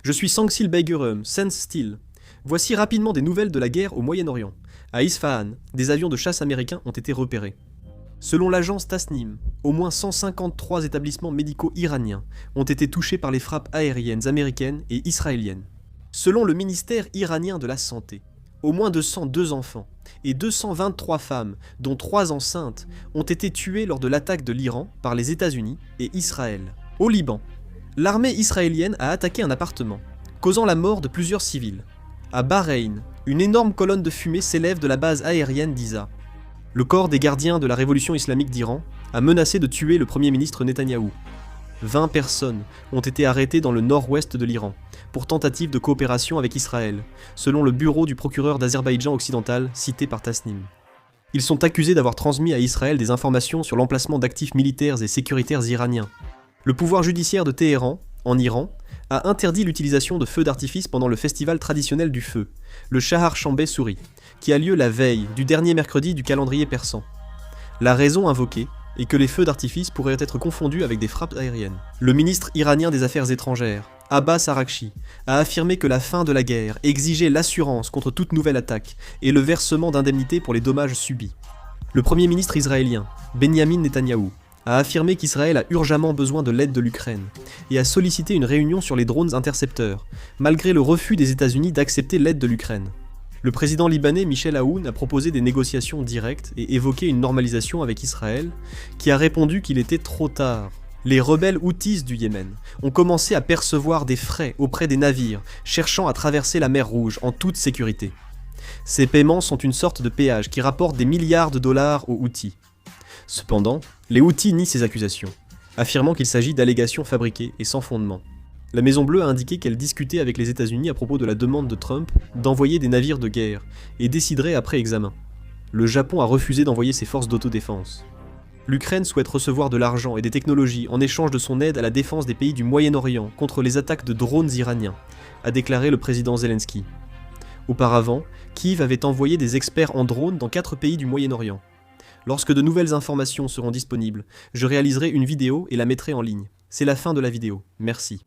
Je suis Sangsil Beigurum, Sense Steel. Voici rapidement des nouvelles de la guerre au Moyen-Orient. À Isfahan, des avions de chasse américains ont été repérés. Selon l'agence Tasnim, au moins 153 établissements médicaux iraniens ont été touchés par les frappes aériennes américaines et israéliennes. Selon le ministère iranien de la Santé, au moins 202 enfants et 223 femmes, dont 3 enceintes, ont été tués lors de l'attaque de l'Iran par les États-Unis et Israël. Au Liban, l'armée israélienne a attaqué un appartement, causant la mort de plusieurs civils. À Bahreïn, une énorme colonne de fumée s'élève de la base aérienne d'Isa. Le corps des gardiens de la révolution islamique d'Iran a menacé de tuer le premier ministre Netanyahou. 20 personnes ont été arrêtées dans le nord-ouest de l'Iran pour tentative de coopération avec Israël, selon le bureau du procureur d'Azerbaïdjan occidental cité par Tasnim. Ils sont accusés d'avoir transmis à Israël des informations sur l'emplacement d'actifs militaires et sécuritaires iraniens. Le pouvoir judiciaire de Téhéran, en Iran, a interdit l'utilisation de feux d'artifice pendant le festival traditionnel du feu, le Shahar-Shambeh Souri, qui a lieu la veille du dernier mercredi du calendrier persan. La raison invoquée est que les feux d'artifice pourraient être confondus avec des frappes aériennes. Le ministre iranien des Affaires étrangères, Abbas Araghchi, a affirmé que la fin de la guerre exigeait l'assurance contre toute nouvelle attaque et le versement d'indemnités pour les dommages subis. Le premier ministre israélien, Benyamin Netanyahou, a affirmé qu'Israël a urgemment besoin de l'aide de l'Ukraine et a sollicité une réunion sur les drones intercepteurs, malgré le refus des États-Unis d'accepter l'aide de l'Ukraine. Le président libanais Michel Aoun a proposé des négociations directes et évoqué une normalisation avec Israël, qui a répondu qu'il était trop tard. Les rebelles houthis du Yémen ont commencé à percevoir des frais auprès des navires cherchant à traverser la mer Rouge en toute sécurité. Ces paiements sont une sorte de péage qui rapporte des milliards de dollars aux Houthis. Cependant, les Houthis nient ces accusations, affirmant qu'il s'agit d'allégations fabriquées et sans fondement. La Maison-Bleue a indiqué qu'elle discutait avec les États-Unis à propos de la demande de Trump d'envoyer des navires de guerre et déciderait après examen. Le Japon a refusé d'envoyer ses forces d'autodéfense. L'Ukraine souhaite recevoir de l'argent et des technologies en échange de son aide à la défense des pays du Moyen-Orient contre les attaques de drones iraniens, a déclaré le président Zelensky. Auparavant, Kiev avait envoyé des experts en drones dans 4 pays du Moyen-Orient. Lorsque de nouvelles informations seront disponibles, je réaliserai une vidéo et la mettrai en ligne. C'est la fin de la vidéo. Merci.